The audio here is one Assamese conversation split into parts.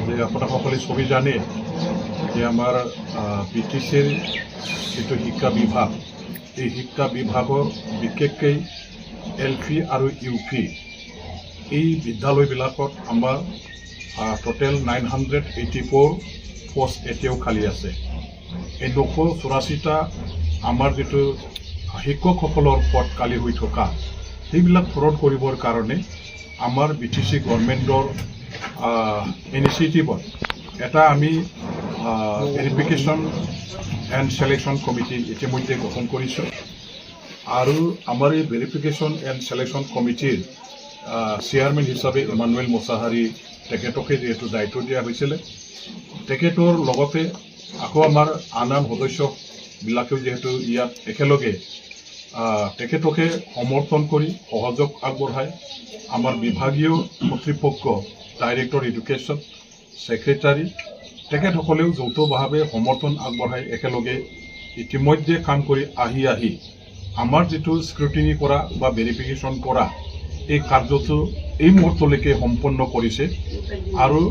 যে আপোনাক সকলে ছবি জানে যে আমাৰ BTCৰ যিটো শিক্ষা বিভাগ এই শিক্ষা বিভাগৰ বিশেষকৈ LP আৰু UP এই বিদ্যালয়বিলাকত আমাৰ টোটেল 984 পোষ্ট এতিয়াও খালী আছে। এই 984টা আমাৰ যিটো শিক্ষকসকলৰ পদ খালী হৈ থকা সেইবিলাক পূৰণ কৰিবৰ কাৰণে আমাৰ BTC গভৰ্ণমেণ্টৰ ইনিচিয়েটিভত এটা আমি ভেৰিফিকেশ্যন এণ্ড চিলেকশ্যন কমিটি ইতিমধ্যে গঠন কৰিছোঁ আৰু আমাৰ এই ভেৰিফিকেশ্যন এণ্ড চিলেকশ্যন কমিটিৰ চেয়াৰমেন হিচাপে ইমানুৱেল মোছাহাৰী তেখেতকে যিহেতু দায়িত্ব দিয়া হৈছিলে, তেখেতৰ লগতে আকৌ আমাৰ আন সদস্যবিলাকেও যিহেতু ইয়াত একেলগে তেখেতকে সমৰ্থন কৰি সহযোগ আগবঢ়ায় আমাৰ বিভাগীয় কৰ্তৃপক্ষ ডাইৰেক্টৰ এডুকেশ্যন ছেক্ৰেটাৰী তেখেতসকলেও যৌথভাৱে সমৰ্থন আগবঢ়াই একেলগে ইতিমধ্যে কাম কৰি আহি আমাৰ যিটো স্ক্ৰুটিনি কৰা বা ভেৰিফিকেশ্যন কৰা এই কাৰ্যটো এই মুহূৰ্তলৈকে সম্পন্ন কৰিছে আৰু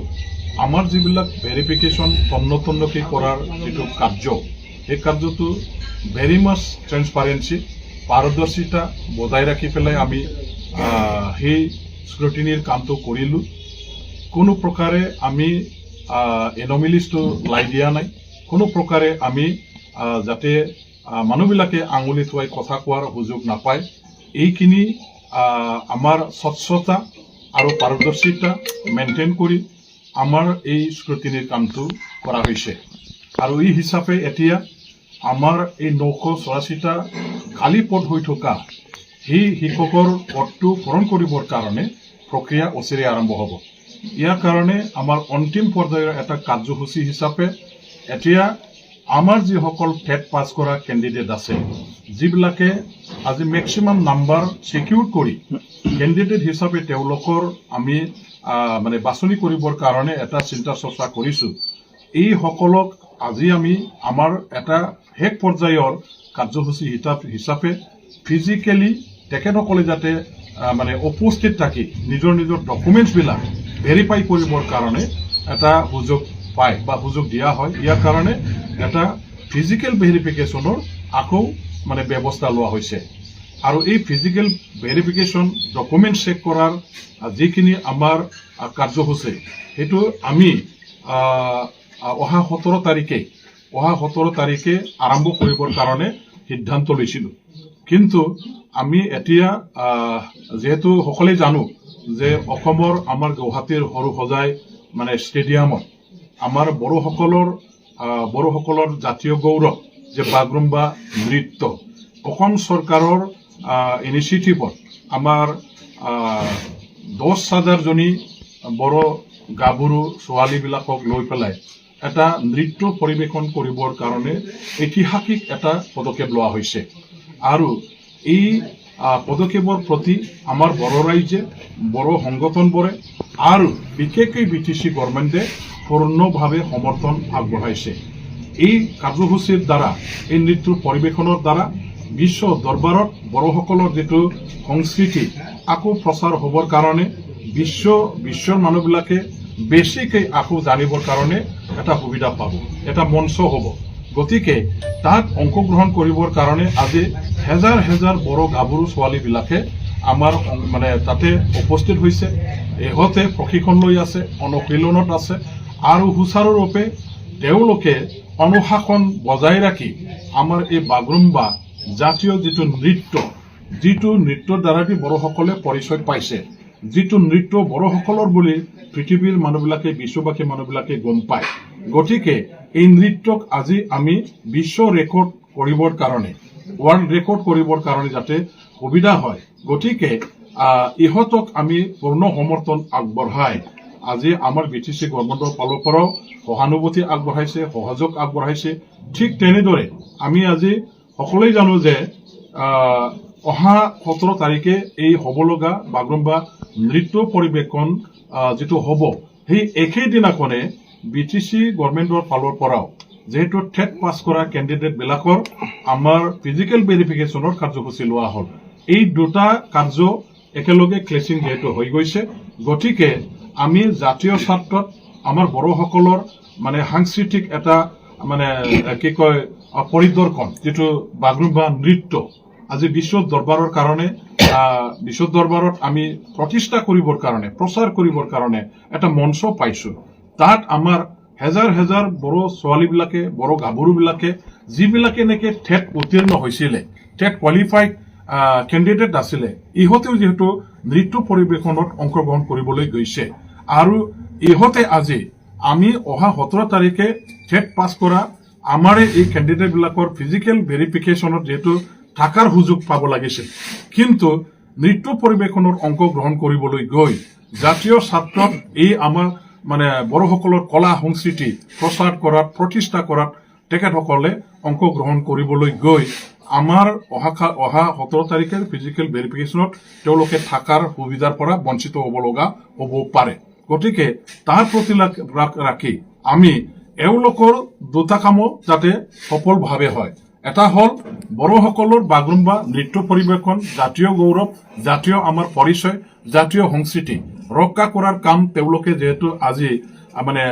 আমাৰ যিবিলাক ভেৰিফিকেশ্যন তন্নতন্নকৈ কৰাৰ যিটো কাৰ্য এই কাৰ্যটো ভেৰি মাছ ট্ৰেন্সপাৰেঞ্চি পাৰদৰ্শিতা বজাই ৰাখি পেলাই আমি সেই স্ক্ৰুটিনিৰ কামটো কৰিলোঁ। কোনো প্ৰকাৰে আমি এনমিলিজটো লাই দিয়া নাই, কোনো প্ৰকাৰে আমি যাতে মানুহবিলাকে আঙুলি থোৱাই কথা কোৱাৰ সুযোগ নাপায় এইখিনি আমাৰ স্বচ্ছতা আৰু পাৰদৰ্শিতা মেইনটেইন কৰি আমাৰ এই স্ক্ৰুটিনিৰ কামটো কৰা হৈছে আৰু এই হিচাপে এতিয়া আমাৰ এই 984টা খালী পদ হৈ থকা সেই শিক্ষকৰ পদটো পূৰণ কৰিবৰ কাৰণে প্ৰক্ৰিয়া অচিৰে আৰম্ভ হ'ব। ইয়াৰ কাৰণে আমাৰ অন্তিম পৰ্যায়ৰ এটা কাৰ্যসূচী হিচাপে এতিয়া আমাৰ যিসকল টেট পাছ কৰা কেণ্ডিডেট আছে, যিবিলাকে আজি মেক্সিমাম নাম্বাৰ ছিকিউৰ কৰি কেণ্ডিডেট হিচাপে তেওঁলোকৰ আমি মানে বাছনি কৰিবৰ কাৰণে এটা চিন্তা চৰ্চা কৰিছোঁ। এইসকলক আজি আমি আমাৰ এটা শেষ পৰ্যায়ৰ কাৰ্যসূচী হিচাপে ফিজিকেলি তেখেতসকলে যাতে মানে উপস্থিত থাকি নিজৰ ডকুমেণ্টছবিলাক ভেৰিফাই কৰিবৰ কাৰণে এটা সুযোগ পায় বা সুযোগ দিয়া হয়। ইয়াৰ কাৰণে এটা ফিজিকেল ভেৰিফিকেশ্যনৰ আকৌ মানে ব্যৱস্থা লোৱা হৈছে আৰু এই ফিজিকেল ভেৰিফিকেশ্যন ডকুমেণ্ট চেক কৰাৰ যিখিনি আমাৰ কাৰ্যসূচী সেইটো আমি অহা 17 তাৰিখে আৰম্ভ কৰিবৰ কাৰণে সিদ্ধান্ত লৈছিলোঁ। কিন্তু আমি এতিয়া যিহেতু সকলোৱে জানো যে অসমৰ আমাৰ গুৱাহাটীৰ সৰু-সজাই মানে ষ্টেডিয়ামত আমাৰ বড়োসকলৰ জাতীয় গৌৰৱ যে বাগৰুম্বা নৃত্য অসম চৰকাৰৰ ইনিচিয়েটিভত আমাৰ 10,000জনী বড়ো গাভৰু ছোৱালীবিলাকক লৈ পেলাই এটা নৃত্য পৰিৱেশন কৰিবৰ কাৰণে ঐতিহাসিক এটা পদক্ষেপ লোৱা হৈছে আৰু এই পদক্ষেপৰ প্ৰতি আমাৰ বড়ো ৰাইজে বড়ো সংগঠনবোৰে আৰু বিশেষকৈ BTC গভৰ্ণমেণ্টে পূৰ্ণভাৱে সমৰ্থন আগবঢ়াইছে। এই কাৰ্যসূচীৰ দ্বাৰা এই নৃত্য পৰিৱেশনৰ দ্বাৰা বিশ্ব দৰবাৰত বড়োসকলৰ যিটো সংস্কৃতি আকৌ প্ৰচাৰ হ'বৰ কাৰণে বিশ্বৰ মানুহবিলাকে বেছিকৈ আকৌ জানিবৰ কাৰণে এটা সুবিধা পাব, এটা মঞ্চ হ'ব। গতিকে তাত অংশগ্ৰহণ কৰিবৰ কাৰণে আজি হেজাৰ বড়ো গাভৰু ছোৱালীবিলাকে আমাৰ মানে তাতে উপস্থিত হৈছে। ইহঁতে প্ৰশিক্ষণ লৈ আছে, অনুশীলনত আছে আৰু সুচাৰুৰূপে তেওঁলোকে অনুশাসন বজাই ৰাখি আমাৰ এই বাগৰুম্বা জাতীয় যিটো নৃত্যৰ দ্বাৰা বড়োসকলে পৰিচয় পাইছে, যিটো নৃত্য বড়োসকলৰ বুলি পৃথিৱীৰ মানুহবিলাকে বিশ্ববাসী মানুহবিলাকে গম পায়। গতিকে এই নৃত্যক আজি আমি বিশ্ব ৰেকৰ্ড কৰিবৰ কাৰণে ৱৰ্ল্ড ৰেকৰ্ড কৰিবৰ কাৰণে যাতে সুবিধা হয়, গতিকে ইহঁতক আমি পূৰ্ণ সমৰ্থন আগবঢ়াই আজি আমাৰ BTC গভৰ্ণমেণ্টৰ ফালৰ পৰাও সহানুভূতি আগবঢ়াইছে, সহযোগ আগবঢ়াইছে। ঠিক তেনেদৰে আমি আজি সকলোৱে জানো যে অহা 17 তাৰিখে এই হ'ব লগা বাগৰুম্বা নৃত্য পৰিৱেশন যিটো হ'ব সেই একেদিনাখনে BTC গভৰ্ণমেণ্টৰ ফালৰ পৰাও যেহেতু টেট পাছ কৰা কেণ্ডিডেটবিলাকৰ আমাৰ ফিজিকেল ভেৰিফিকেশ্যনৰ কাৰ্যসূচী লোৱা হ'ল। এই দুটা কাৰ্য একেলগে ক্লেচিং যেহেতু হৈ গৈছে, গতিকে আমি জাতীয় ছাত্ৰত আমাৰ বড়োসকলৰ মানে সাংস্কৃতিক এটা মানে কি কয় পৰিদৰ্শন যিটো বাগৰুম্বা নৃত্য আজি বিশ্ব দৰবাৰৰ কাৰণে বিশ্ব দৰবাৰত আমি প্ৰতিষ্ঠা কৰিবৰ কাৰণে প্ৰচাৰ কৰিবৰ কাৰণে এটা মঞ্চ পাইছো তাত আমাৰ হেজাৰ হেজাৰ বড়ো ছোৱালীবিলাকে বড়ো গাভৰুবিলাকে যিবিলাকে নেকি ঠেট উত্তীৰ্ণ হৈছিলে ঠেট কোৱালিফাইড কেণ্ডিডেট আছিলে ইহঁতেও যিহেতু নৃত্য পৰিৱেশনত অংশগ্ৰহণ কৰিবলৈ গৈছে আৰু ইহঁতে আজি আমি অহা 17 তাৰিখে ঠেট পাছ কৰা আমাৰ এই কেণ্ডিডেটবিলাকৰ ফিজিকেল ভেৰিফিকেশ্যনত যিহেতু থাকাৰ সুযোগ পাব লাগিছিল কিন্তু নৃত্য পৰিৱেশনত অংশগ্ৰহণ কৰিবলৈ গৈ জাতীয় ছাত্ৰত এই আমাৰ মানে বড়োসকলৰ কলা সংস্কৃতি প্ৰচাৰ কৰাত প্ৰতিষ্ঠা কৰাত তেখেতসকলে অংশগ্ৰহণ কৰিবলৈ গৈ আমাৰ অহা 17 তাৰিখে ফিজিকেল ভেৰিফিকেশ্যনত তেওঁলোকে থাকাৰ সুবিধাৰ পৰা বঞ্চিত হ'ব লগা হ'ব পাৰে গতিকে তাৰ প্ৰতি ৰাখি আমি এওঁলোকৰ দুটা কামো যাতে সফলভাৱে হয় এটা হ'ল বড়োসকলৰ বাগৰুম্বা নৃত্য পৰিৱেশন জাতীয় গৌৰৱ জাতীয় আমাৰ পৰিচয় জাতীয় সংস্কৃতি ৰক্ষা কৰাৰ কাম তেওঁলোকে যেহেতু আজি মানে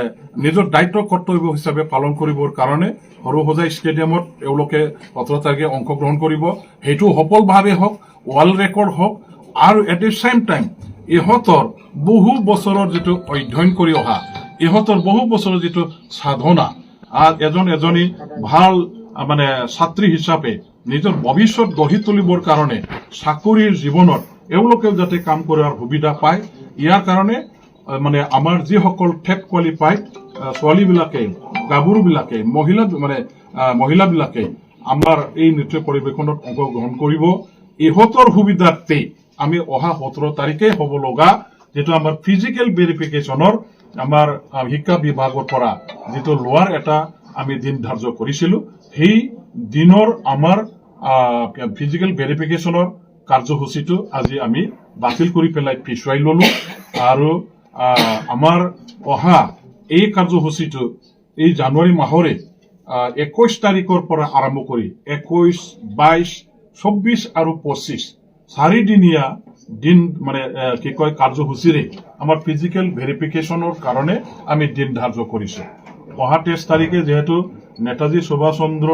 নিজৰ দায়িত্ব কৰ্তব্য হিচাপে পালন কৰিবৰ কাৰণে সৰুসজাই ষ্টেডিয়ামত তেওঁলোকে 17 তাৰিখে অংশগ্ৰহণ কৰিব সেইটো সফলভাৱে হওক ৱৰ্ল্ড ৰেকৰ্ড হওক আৰু এট দ্য চেম টাইম ইহঁতৰ বহু বছৰৰ যিটো অধ্যয়ন কৰি অহা ইহঁতৰ বহু বছৰৰ যিটো সাধনা এজনী ভাল মানে ছাত্ৰী হিচাপে নিজৰ ভৱিষ্যত গঢ়ি তুলিবৰ কাৰণে চাকৰিৰ জীৱনত এওঁলোকেও যাতে কাম কৰাৰ সুবিধা পায় ইয়াৰ কাৰণে মানে আমাৰ যিসকল ঠেট কোৱালিফাইড ছোৱালীবিলাকে গাভৰুবিলাকে মহিলাবিলাকে আমাৰ এই নৃত্য পৰিৱেশনত অংশগ্ৰহণ কৰিব ইহঁতৰ সুবিধাৰ্থে আমি অহা 17 তাৰিখে হ'ব লগা যেটো আমাৰ ফিজিকেল ভেৰিফিকেশ্যনৰ আমাৰ শিক্ষা বিভাগৰ পৰা যেটো লোৱাৰ এটা আমি দিন ধাৰ্য কৰিছিলো সেই দিনৰ আমাৰ ফিজিকেল ভেৰিফিকেশ্যনৰ কাৰ্যসূচীটো আজি আমি বাতিল কৰি পেলাই পিছুৱাই ললো আৰু আমাৰ অহা এই কাৰ্যসূচীটো এই জানুৱাৰী মাহৰে 21 তাৰিখৰ পৰা আৰম্ভ কৰি 21, 22, 24 আৰু 25 চাৰিদিনীয়া দিন মানে কি কয় কাৰ্যসূচীৰে আমাৰ ফিজিকেল ভেৰিফিকেশ্যনৰ কাৰণে আমি দিন ধাৰ্য কৰিছো অহা 23 তাৰিখে যেহেতু নেতাজী সুভাষ চন্দ্ৰ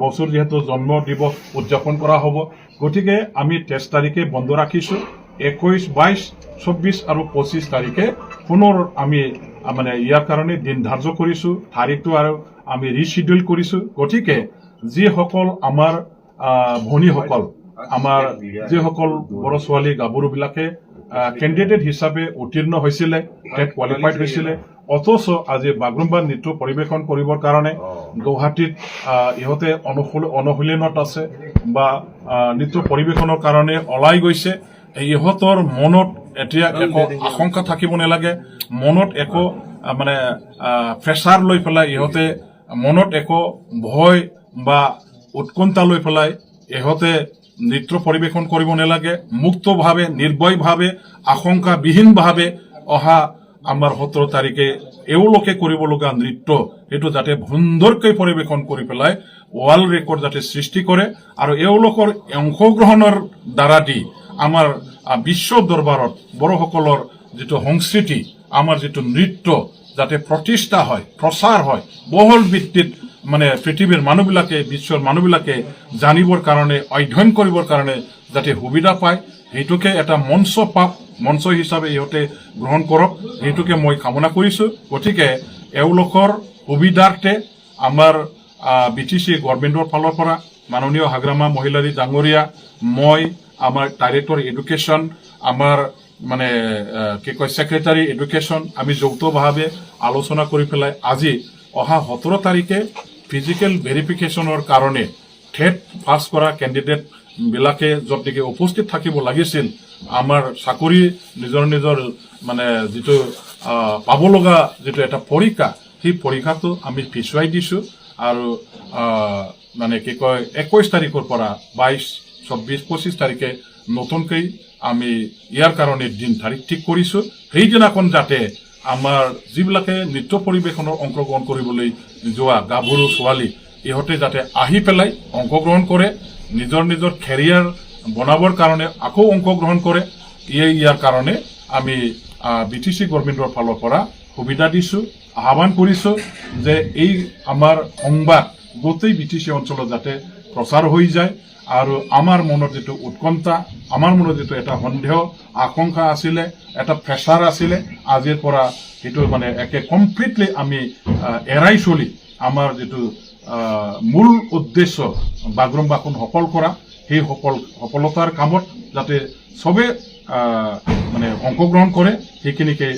বসুৰ যেহেতু জন্ম দিৱস উদযাপন কৰা হ'ব গতিকে আমি 23 তাৰিখে বন্ধ ৰাখিছো 21, 22, 24 আৰু 25 তাৰিখে পুনৰ আমি মানে ইয়াৰ কাৰণে দিন ধাৰ্য কৰিছো তাৰিখটো আৰু আমি ৰিশিডিউল কৰিছো গতিকে যিসকল আমাৰ ভনীসকল আমাৰ যিসকল বড়ো ছোৱালী গাভৰুবিলাকে কেণ্ডিডেট হিচাপে উত্তীৰ্ণ হৈছিলে টেট কোৱালিফাইড হৈছিলে অথচ আজি বাগৰুম্বা নৃত্য পৰিৱেশন কৰিবৰ কাৰণে গুৱাহাটীত ইহঁতে অনুশীলনত আছে বা নৃত্য পৰিৱেশনৰ কাৰণে ওলাই গৈছে ইহঁতৰ মনত এতিয়া একো আশংকা থাকিব নালাগে মনত একো মানে প্ৰেছাৰ লৈ পেলাই ইহঁতে মনত একো ভয় বা উৎকণ্ঠা লৈ পেলাই ইহঁতে নৃত্য পৰিৱেশন কৰিব নালাগে মুক্তভাৱে নিৰ্ভয়ভাৱে আশংকাবিহীনভাৱে অহা আমাৰ 17 তাৰিখে এওঁলোকে কৰিব লগা নৃত্য সেইটো যাতে সুন্দৰকৈ পৰিৱেশন কৰি পেলাই ৱৰ্ল্ড ৰেকৰ্ড যাতে সৃষ্টি কৰে আৰু এওঁলোকৰ অংশগ্ৰহণৰ দ্বাৰা দি আমাৰ বিশ্ব দৰবাৰত বড়োসকলৰ যিটো সংস্কৃতি আমাৰ যিটো নৃত্য যাতে প্ৰতিষ্ঠা হয় প্ৰচাৰ হয় বহুল ভিত্তিত মানে পৃথিৱীৰ মানুহবিলাকে বিশ্বৰ মানুহবিলাকে জানিবৰ কাৰণে অধ্যয়ন কৰিবৰ কাৰণে যাতে সুবিধা পায় হেতুকে এটা মঞ্চ হিচাপে ইহঁতে গ্ৰহণ কৰক হেতুকে মই কামনা কৰিছো গতিকে এওঁলোকৰ সুবিধাৰ্থে আমাৰ BTC গভৰ্ণমেণ্টৰ ফালৰ পৰা মাননীয় হাগ্ৰামা মহিলাৰী ডাঙৰীয়া মই আমাৰ ডাইৰেক্টৰ এডুকেশ্যন আমাৰ মানে কি কয় সেক্ৰেটাৰী এডুকেশ্যন আমি যৌথভাৱে আলোচনা কৰি পেলাই আজি অহা 17 তাৰিখে ফিজিকেল ভেৰিফিকেশ্যনৰ কাৰণে ঠেট পাছ কৰা কেণ্ডিডেট বিলাকে যদিকে উপস্থিত থাকিব লাগিছিল আমাৰ চাকৰি নিজৰ মানে যিটো পাব লগা যিটো এটা পৰীক্ষা সেই পৰীক্ষাটো আমি পিছুৱাই দিছো আৰু মানে কি কয় 21 তাৰিখৰ পৰা 22, 24, 25 তাৰিখে নতুনকৈ আমি ইয়াৰ কাৰণে দিন তাৰিখ ঠিক কৰিছো সেইদিনাখন যাতে আমাৰ যিবিলাকে নৃত্য পৰিৱেশনৰ অংশগ্ৰহণ কৰিবলৈ যোৱা গাভৰু ছোৱালী ইহঁতে যাতে আহি পেলাই অংশগ্ৰহণ কৰে নিজৰ কেৰিয়াৰ বনাবৰ কাৰণে আকৌ অংশগ্ৰহণ কৰে ইয়াৰ কাৰণে আমি BTC গভৰ্ণমেণ্টৰ ফালৰ পৰা সুবিধা দিছোঁ, আহ্বান কৰিছোঁ যে এই আমাৰ সংবাদ গোটেই BTC অঞ্চলত যাতে প্ৰচাৰ হৈ যায় আৰু আমাৰ মনত যিটো উৎকণ্ঠা, আমাৰ মনত যিটো এটা সন্দেহ আশংকা আছিলে, এটা প্ৰেছাৰ আছিলে, আজিৰ পৰা সেইটো মানে একে কমপ্লিটলি আমি এৰাই চলি আমাৰ যিটো মূল উদ্দেশ্য বাগৰুম্বাখন সফল কৰা, সেই সফলতাৰ কামত যাতে চবে মানে অংশগ্ৰহণ কৰে, সেইখিনিকে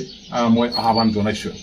মই আহ্বান জনাইছোঁ।